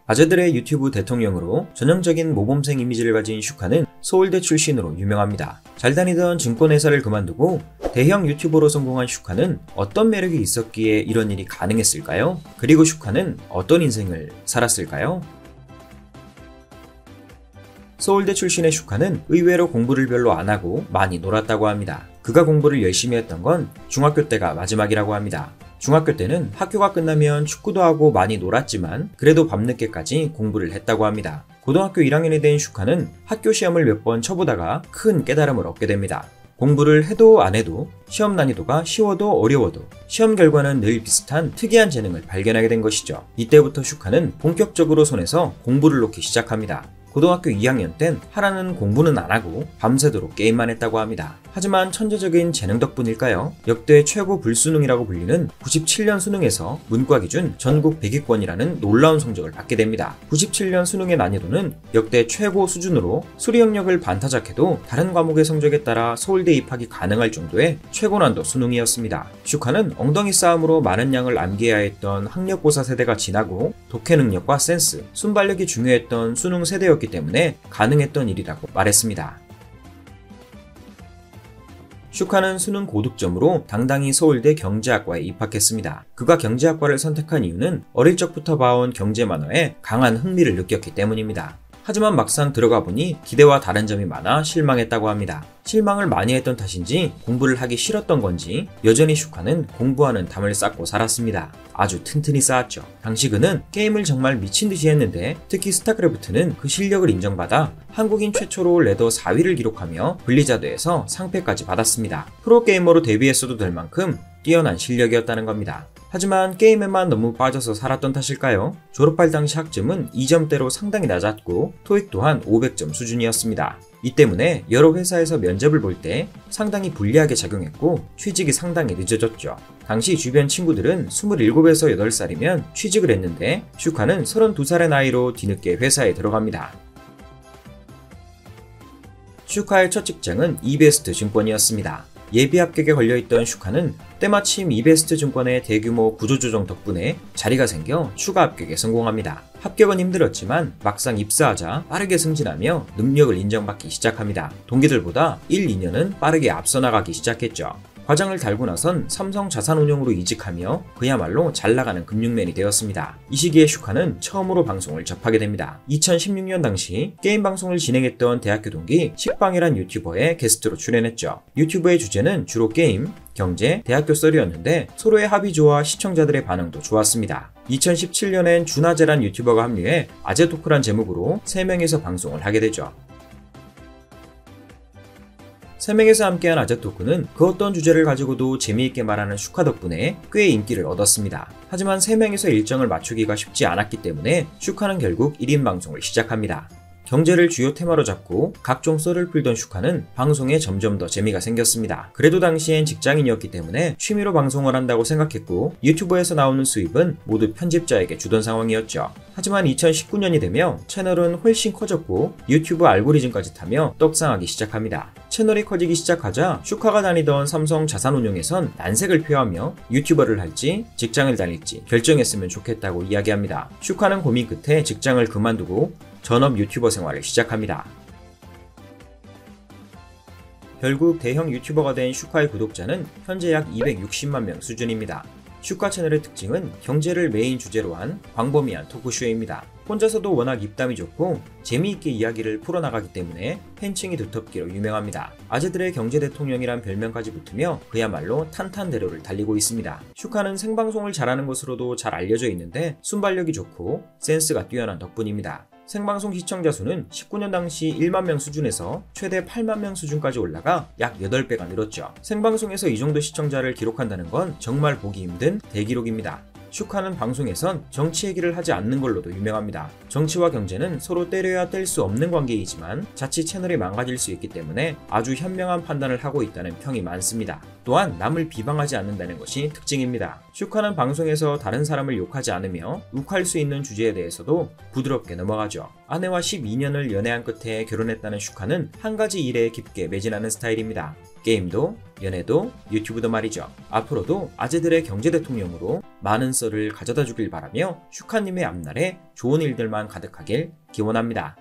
아재들의 유튜브 대통령으로 전형적인 모범생 이미지를 가진 슈카는 서울대 출신으로 유명합니다. 잘 다니던 증권회사를 그만두고 대형 유튜버로 성공한 슈카는 어떤 매력이 있었기에 이런 일이 가능했을까요? 그리고 슈카는 어떤 인생을 살았을까요? 서울대 출신의 슈카는 의외로 공부를 별로 안 하고 많이 놀았다고 합니다. 그가 공부를 열심히 했던 건 중학교 때가 마지막이라고 합니다. 중학교 때는 학교가 끝나면 축구도 하고 많이 놀았지만 그래도 밤늦게까지 공부를 했다고 합니다. 고등학교 1학년이 된 슈카는 학교 시험을 몇 번 쳐보다가 큰 깨달음을 얻게 됩니다. 공부를 해도 안 해도 시험 난이도가 쉬워도 어려워도 시험 결과는 늘 비슷한 특이한 재능을 발견하게 된 것이죠. 이때부터 슈카는 본격적으로 손에서 공부를 놓기 시작합니다. 고등학교 2학년 땐 하라는 공부는 안 하고 밤새도록 게임만 했다고 합니다. 하지만 천재적인 재능 덕분일까요? 역대 최고 불수능이라고 불리는 97년 수능에서 문과 기준 전국 100위권이라는 놀라운 성적을 받게 됩니다. 97년 수능의 난이도는 역대 최고 수준으로 수리 영역을 반타작해도 다른 과목의 성적에 따라 서울대 입학이 가능할 정도의 최고난도 수능이었습니다. 슈카는 엉덩이 싸움으로 많은 양을 암기해야 했던 학력고사 세대가 지나고 독해 능력과 센스, 순발력이 중요했던 수능 세대였기 때문에 가능했던 일이라고 말했습니다. 슈카는 수능 고득점으로 당당히 서울대 경제학과에 입학했습니다. 그가 경제학과를 선택한 이유는 어릴 적부터 봐온 경제 만화에 강한 흥미를 느꼈기 때문입니다. 하지만 막상 들어가 보니 기대와 다른 점이 많아 실망했다고 합니다. 실망을 많이 했던 탓인지 공부를 하기 싫었던 건지 여전히 슈카는 공부하는 담을 쌓고 살았습니다. 아주 튼튼히 쌓았죠. 당시 그는 게임을 정말 미친 듯이 했는데 특히 스타크래프트는 그 실력을 인정받아 한국인 최초로 레더 4위를 기록하며 블리자드에서 상패까지 받았습니다. 프로게이머로 데뷔했어도 될 만큼 뛰어난 실력이었다는 겁니다. 하지만 게임에만 너무 빠져서 살았던 탓일까요? 졸업할 당시 학점은 2점대로 상당히 낮았고 토익 또한 500점 수준이었습니다. 이 때문에 여러 회사에서 면접을 볼 때 상당히 불리하게 작용했고 취직이 상당히 늦어졌죠. 당시 주변 친구들은 27에서 8살이면 취직을 했는데 슈카는 32살의 나이로 뒤늦게 회사에 들어갑니다. 슈카의 첫 직장은 이베스트 증권이었습니다. 예비 합격에 걸려있던 슈카는 때마침 이베스트 증권의 대규모 구조조정 덕분에 자리가 생겨 추가 합격에 성공합니다. 합격은 힘들었지만 막상 입사하자 빠르게 승진하며 능력을 인정받기 시작합니다. 동기들보다 1, 2년은 빠르게 앞서 나가기 시작했죠. 과장을 달고 나선 삼성 자산운용으로 이직하며 그야말로 잘나가는 금융맨이 되었습니다. 이 시기에 슈카는 처음으로 방송을 접하게 됩니다. 2016년 당시 게임 방송을 진행했던 대학교 동기 식빵이란 유튜버에 게스트로 출연했죠. 유튜브의 주제는 주로 게임, 경제, 대학교 썰이었는데 서로의 합이 좋아 시청자들의 반응도 좋았습니다. 2017년엔 준아재란 유튜버가 합류해 아재토크란 제목으로 3명이서 방송을 하게 되죠. 3명에서 함께한 아재토크는 그 어떤 주제를 가지고도 재미있게 말하는 슈카 덕분에 꽤 인기를 얻었습니다. 하지만 3명이서 일정을 맞추기가 쉽지 않았기 때문에 슈카는 결국 1인 방송을 시작합니다. 경제를 주요 테마로 잡고 각종 썰을 풀던 슈카는 방송에 점점 더 재미가 생겼습니다. 그래도 당시엔 직장인이었기 때문에 취미로 방송을 한다고 생각했고 유튜브에서 나오는 수입은 모두 편집자에게 주던 상황이었죠. 하지만 2019년이 되며 채널은 훨씬 커졌고 유튜브 알고리즘까지 타며 떡상하기 시작합니다. 채널이 커지기 시작하자 슈카가 다니던 삼성 자산운용에선 난색을 표하며 유튜버를 할지 직장을 다닐지 결정했으면 좋겠다고 이야기합니다. 슈카는 고민 끝에 직장을 그만두고 전업 유튜버 생활을 시작합니다. 결국 대형 유튜버가 된 슈카의 구독자는 현재 약 260만 명 수준입니다. 슈카 채널의 특징은 경제를 메인 주제로 한 광범위한 토크쇼입니다. 혼자서도 워낙 입담이 좋고 재미있게 이야기를 풀어나가기 때문에 팬층이 두텁기로 유명합니다. 아재들의 경제 대통령이란 별명까지 붙으며 그야말로 탄탄대로를 달리고 있습니다. 슈카는 생방송을 잘하는 것으로도 잘 알려져 있는데 순발력이 좋고 센스가 뛰어난 덕분입니다. 생방송 시청자 수는 19년 당시 1만 명 수준에서 최대 8만 명 수준까지 올라가 약 8배가 늘었죠. 생방송에서 이 정도 시청자를 기록한다는 건 정말 보기 힘든 대기록입니다. 슈카는 방송에선 정치 얘기를 하지 않는 걸로도 유명합니다. 정치와 경제는 서로 때려야 뗄 수 없는 관계이지만 자칫 채널이 망가질 수 있기 때문에 아주 현명한 판단을 하고 있다는 평이 많습니다. 또한 남을 비방하지 않는다는 것이 특징입니다. 슈카는 방송에서 다른 사람을 욕하지 않으며 욱할 수 있는 주제에 대해서도 부드럽게 넘어가죠. 아내와 12년을 연애한 끝에 결혼했다는 슈카는 한 가지 일에 깊게 매진하는 스타일입니다. 게임도, 연애도, 유튜브도 말이죠. 앞으로도 아재들의 경제 대통령으로 많은 썰을 가져다 주길 바라며 슈카님의 앞날에 좋은 일들만 가득하길 기원합니다.